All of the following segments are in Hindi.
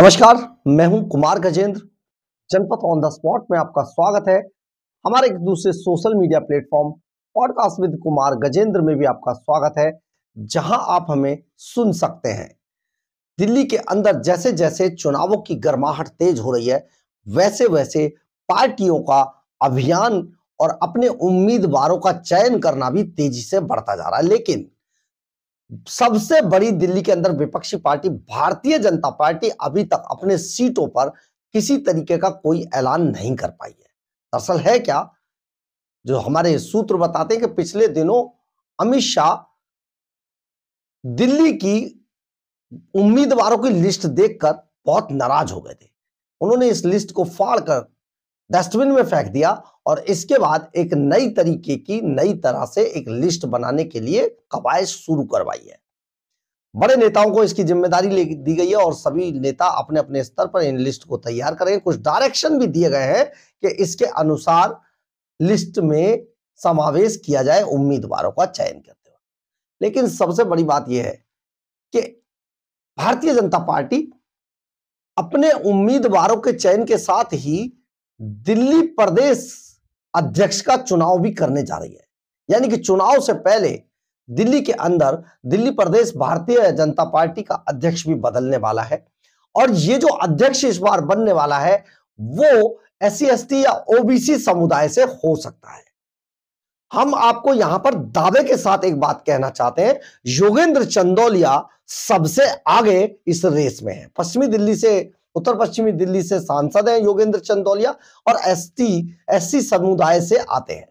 नमस्कार, मैं हूं कुमार गजेंद्र। जनपद ऑन द स्पॉट में आपका स्वागत है। हमारे एक दूसरे social media platform podcast with Kumar Gajendra में भी आपका स्वागत है, जहां आप हमें सुन सकते हैं। दिल्ली के अंदर जैसे जैसे चुनावों की गर्माहट तेज हो रही है, वैसे वैसे पार्टियों का अभियान और अपने उम्मीदवारों का चयन करना भी तेजी से बढ़ता जा रहा है। लेकिन सबसे बड़ी दिल्ली के अंदर विपक्षी पार्टी भारतीय जनता पार्टी अभी तक अपने सीटों पर किसी तरीके का कोई ऐलान नहीं कर पाई है। दरअसल है क्या, जो हमारे सूत्र बताते हैं कि पिछले दिनों अमित शाह दिल्ली की उम्मीदवारों की लिस्ट देखकर बहुत नाराज हो गए थे। उन्होंने इस लिस्ट को फाड़कर डस्टबिन में फेंक दिया और इसके बाद एक नई तरीके की नई तरह से एक लिस्ट बनाने के लिए कवायद शुरू करवाई है। बड़े नेताओं को इसकी जिम्मेदारी दी गई है और सभी नेता अपने अपने स्तर पर इन लिस्ट को तैयार करेंगे। कुछ डायरेक्शन भी दिए गए हैं कि इसके अनुसार लिस्ट में समावेश किया जाए उम्मीदवारों का चयन करते हुए। लेकिन सबसे बड़ी बात यह है कि भारतीय जनता पार्टी अपने उम्मीदवारों के चयन के साथ ही दिल्ली प्रदेश अध्यक्ष का चुनाव भी करने जा रही है। यानी कि चुनाव से पहले दिल्ली के अंदर दिल्ली प्रदेश भारतीय जनता पार्टी का अध्यक्ष भी बदलने वाला है। और ये जो अध्यक्ष इस बार बनने वाला है वो SC ST या OBC समुदाय से हो सकता है। हम आपको यहां पर दावे के साथ एक बात कहना चाहते हैं, योगेंद्र चंदोलिया सबसे आगे इस रेस में है। पश्चिमी दिल्ली से, उत्तर पश्चिमी दिल्ली से सांसद हैं योगेंद्र चंदोलिया और ST SC समुदाय से आते हैं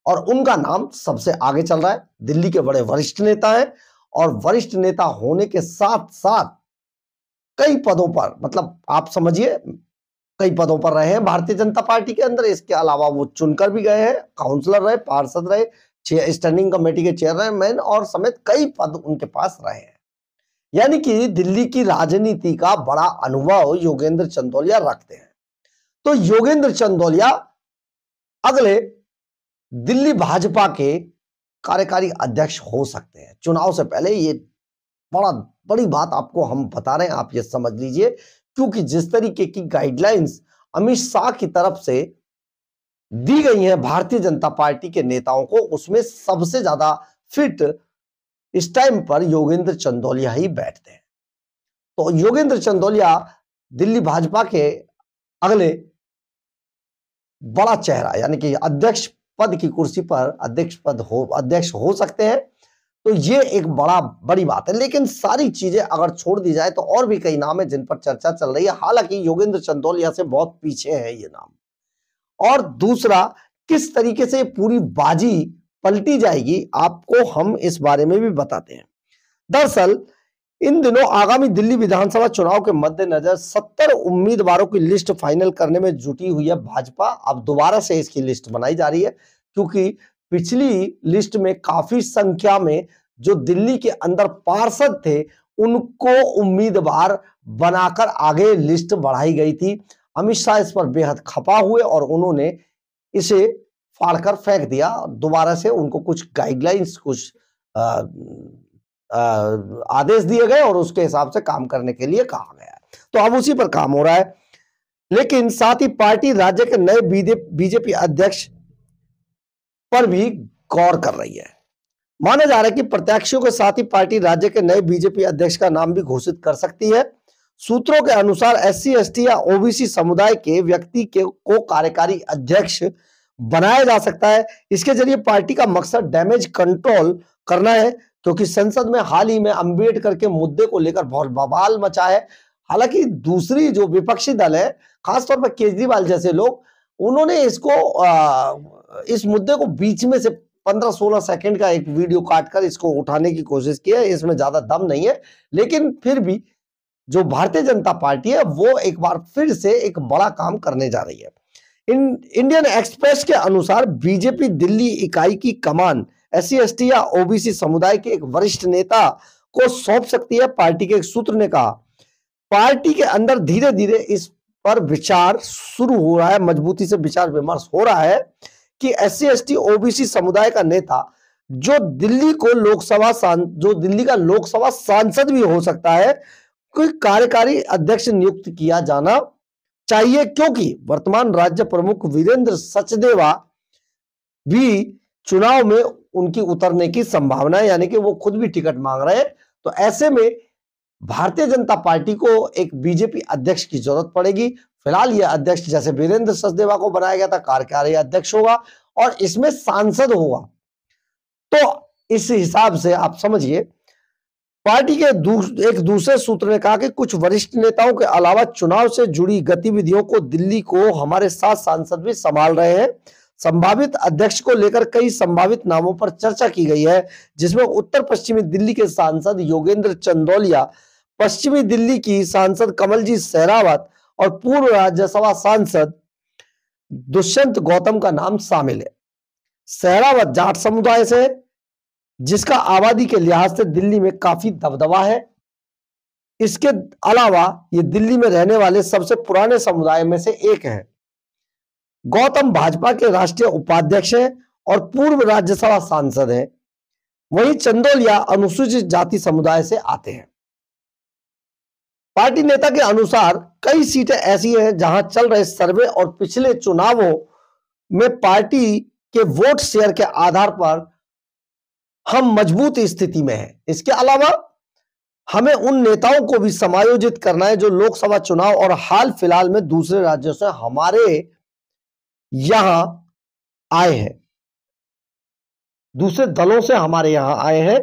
और उनका नाम सबसे आगे चल रहा है। दिल्ली के बड़े वरिष्ठ नेता हैं और वरिष्ठ नेता होने के साथ साथ कई पदों पर, मतलब आप समझिए कई पदों पर रहे हैं भारतीय जनता पार्टी के अंदर। इसके अलावा वो चुनकर भी गए हैं, काउंसलर रहे, पार्षद रहे, स्टैंडिंग कमेटी के चेयरमैन और समेत कई पद उनके पास रहे हैं। यानी कि दिल्ली की राजनीति का बड़ा अनुभव योगेंद्र चंदोलिया रखते हैं। तो योगेंद्र चंदोलिया अगले दिल्ली भाजपा के कार्यकारी अध्यक्ष हो सकते हैं चुनाव से पहले। ये बड़ी बात आपको हम बता रहे हैं, आप ये समझ लीजिए, क्योंकि जिस तरीके की गाइडलाइंस अमित शाह की तरफ से दी गई हैं भारतीय जनता पार्टी के नेताओं को, उसमें सबसे ज्यादा फिट इस टाइम पर योगेंद्र चंदोलिया ही बैठते हैं। तो योगेंद्र चंदोलिया दिल्ली भाजपा के अगले बड़ा चेहरा, यानी कि अध्यक्ष पद की कुर्सी पर अध्यक्ष हो सकते हैं। तो ये एक बड़ी बात है। लेकिन सारी चीजें अगर छोड़ दी जाए तो और भी कई नाम है जिन पर चर्चा चल रही है। हालांकि योगेंद्र चंदोलिया से बहुत पीछे है ये नाम। और दूसरा, किस तरीके से पूरी बाजी पलटी जाएगी आपको हम इस बारे में भी बताते हैं। दरअसल इन दिनों आगामी दिल्ली विधानसभा चुनाव के मद्देनजर 70 उम्मीदवारों की लिस्ट फाइनल करने में जुटी हुई है भाजपा। अब दोबारा से इसकी लिस्ट बनाई जा रही है, क्योंकि पिछली लिस्ट में काफी संख्या में जो दिल्ली के अंदर पार्षद थे उनको उम्मीदवार बनाकर आगे लिस्ट बढ़ाई गई थी। अमित शाह इस पर बेहद खपा हुए और उन्होंने इसे फाड़कर फेंक दिया। दोबारा से उनको कुछ गाइडलाइंस, कुछ आदेश दिए गए और उसके हिसाब से काम करने के लिए कहा गया। तो अब उसी पर काम हो रहा है। लेकिन साथ ही पार्टी राज्य के नए बीजेपी अध्यक्ष पर भी गौर कर रही है। माना जा रहा है कि प्रत्याशियों के साथ ही पार्टी राज्य के नए बीजेपी अध्यक्ष का नाम भी घोषित कर सकती है। सूत्रों के अनुसार SC ST या OBC समुदाय के व्यक्ति को कार्यकारी अध्यक्ष बनाया जा सकता है। इसके जरिए पार्टी का मकसद डैमेज कंट्रोल करना है, क्योंकि संसद में हाल ही में अंबेडकर के मुद्दे को लेकर बहुत बवाल मचा है। हालांकि दूसरी जो विपक्षी दल है, खासतौर पर केजरीवाल जैसे लोग, उन्होंने इस मुद्दे को बीच में से 15-16 सेकंड का एक वीडियो काटकर इसको उठाने की कोशिश की है। इसमें ज्यादा दम नहीं है, लेकिन फिर भी जो भारतीय जनता पार्टी है वो एक बार फिर से एक बड़ा काम करने जा रही है। इंडियन एक्सप्रेस के अनुसार बीजेपी दिल्ली इकाई की कमान SC ST या OBC समुदाय के एक वरिष्ठ नेता को सौंप सकती है। पार्टी के एक सूत्र ने कहा, पार्टी के अंदर धीरे धीरे इस पर विचार शुरू हो रहा है, मजबूती से विचार विमर्श हो रहा है कि SC ST OBC समुदाय का नेता जो दिल्ली का लोकसभा सांसद भी हो सकता है, कोई कार्यकारी अध्यक्ष नियुक्त किया जाना चाहिए, क्योंकि वर्तमान राज्य प्रमुख वीरेंद्र सचदेवा भी चुनाव में उनकी उतरने की संभावना है, यानी कि वो खुद भी टिकट मांग रहे हैं। तो ऐसे में भारतीय जनता पार्टी को एक बीजेपी अध्यक्ष की जरूरत पड़ेगी। फिलहाल यह अध्यक्ष जैसे वीरेंद्र सचदेवा को बनाया गया था, कार्यकारी अध्यक्ष होगा और इसमें सांसद होगा। तो इस हिसाब से आप समझिए, पार्टी के एक दूसरे सूत्र ने कहा कि कुछ वरिष्ठ नेताओं के अलावा चुनाव से जुड़ी गतिविधियों को दिल्ली को हमारे 7 सांसद भी संभाल रहे हैं। संभावित अध्यक्ष को लेकर कई संभावित नामों पर चर्चा की गई है, जिसमें उत्तर पश्चिमी दिल्ली के सांसद योगेंद्र चंदौलिया, पश्चिमी दिल्ली की सांसद कमलजीत सहरावत और पूर्व राज्यसभा सांसद दुष्यंत गौतम का नाम शामिल है। सहरावत जाट समुदाय से है, जिसका आबादी के लिहाज से दिल्ली में काफी दबदबा है। इसके अलावा ये दिल्ली में रहने वाले सबसे पुराने समुदाय में से एक है। गौतम भाजपा के राष्ट्रीय उपाध्यक्ष हैं और पूर्व राज्यसभा सांसद हैं। वहीं चंदौलिया अनुसूचित जाति समुदाय से आते हैं। पार्टी नेता के अनुसार कई सीटें ऐसी हैं जहां चल रहे सर्वे और पिछले चुनावों में पार्टी के वोट शेयर के आधार पर हम मजबूत स्थिति में हैं। इसके अलावा हमें उन नेताओं को भी समायोजित करना है जो लोकसभा चुनाव और हाल फिलहाल में दूसरे राज्यों से हमारे यहां आए हैं, दूसरे दलों से हमारे यहां आए हैं।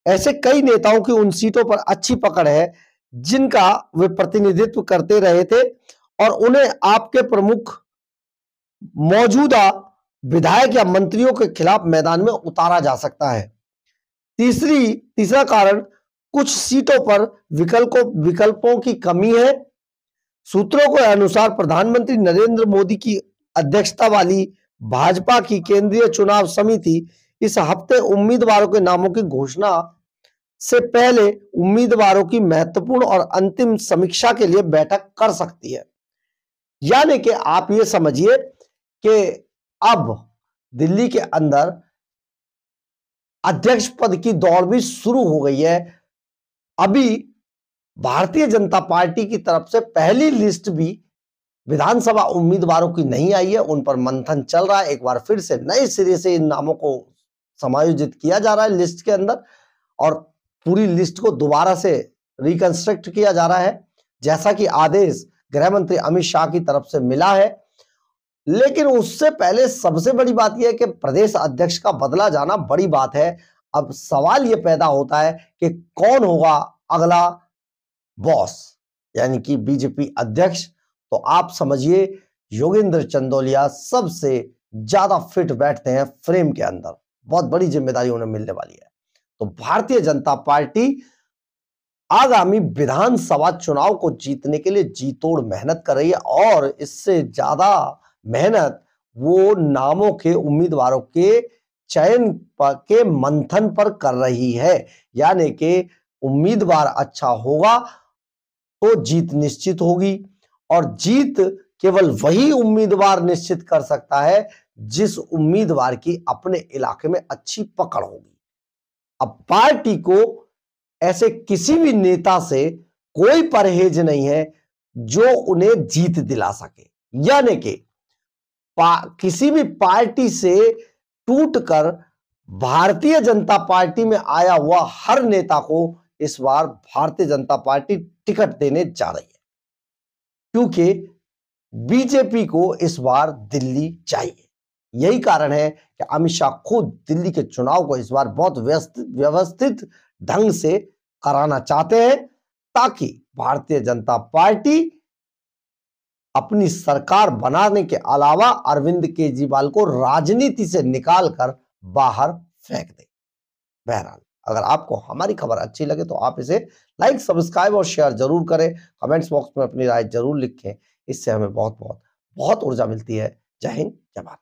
ऐसे कई नेताओं की उन सीटों पर अच्छी पकड़ है जिनका वे प्रतिनिधित्व करते रहे थे और उन्हें आपके प्रमुख मौजूदा विधायक या मंत्रियों के खिलाफ मैदान में उतारा जा सकता है। तीसरा कारण, कुछ सीटों पर विकल्पों की कमी है। सूत्रों के अनुसार प्रधानमंत्री नरेंद्र मोदी की अध्यक्षता वाली भाजपा की केंद्रीय चुनाव समिति इस हफ्ते उम्मीदवारों के नामों की घोषणा से पहले उम्मीदवारों की महत्वपूर्ण और अंतिम समीक्षा के लिए बैठक कर सकती है। यानी कि आप ये समझिए कि अब दिल्ली के अंदर अध्यक्ष पद की दौड़ भी शुरू हो गई है। अभी भारतीय जनता पार्टी की तरफ से पहली लिस्ट भी विधानसभा उम्मीदवारों की नहीं आई है, उन पर मंथन चल रहा है। एक बार फिर से नए सिरे से इन नामों को समायोजित किया जा रहा है लिस्ट के अंदर और पूरी लिस्ट को दोबारा से रिकंस्ट्रक्ट किया जा रहा है, जैसा कि आदेश गृह मंत्री अमित शाह की तरफ से मिला है। लेकिन उससे पहले सबसे बड़ी बात यह है कि प्रदेश अध्यक्ष का बदला जाना बड़ी बात है। अब सवाल यह पैदा होता है कि कौन होगा अगला बॉस, यानी कि बीजेपी अध्यक्ष। तो आप समझिए योगेंद्र चंदौलिया सबसे ज्यादा फिट बैठते हैं फ्रेम के अंदर, बहुत बड़ी जिम्मेदारी उन्हें मिलने वाली है। तो भारतीय जनता पार्टी आगामी विधानसभा चुनाव को जीतने के लिए जी तोड़ मेहनत कर रही है और इससे ज्यादा मेहनत वो नामों के उम्मीदवारों के चयन के मंथन पर कर रही है। यानी कि उम्मीदवार अच्छा होगा तो जीत निश्चित होगी और जीत केवल वही उम्मीदवार निश्चित कर सकता है जिस उम्मीदवार की अपने इलाके में अच्छी पकड़ होगी। अब पार्टी को ऐसे किसी भी नेता से कोई परहेज नहीं है जो उन्हें जीत दिला सके। यानी कि किसी भी पार्टी से टूटकर भारतीय जनता पार्टी में आया हुआ हर नेता को इस बार भारतीय जनता पार्टी टिकट देने जा रही है, क्योंकि बीजेपी को इस बार दिल्ली चाहिए। यही कारण है कि अमित शाह खुद दिल्ली के चुनाव को इस बार बहुत व्यवस्थित ढंग से कराना चाहते हैं, ताकि भारतीय जनता पार्टी अपनी सरकार बनाने के अलावा अरविंद केजरीवाल को राजनीति से निकालकर बाहर फेंक दे। बहरहाल, अगर आपको हमारी खबर अच्छी लगे तो आप इसे लाइक, सब्सक्राइब और शेयर जरूर करें। कमेंट्स बॉक्स में अपनी राय जरूर लिखें, इससे हमें बहुत ऊर्जा मिलती है। जय हिंद, जय भारत।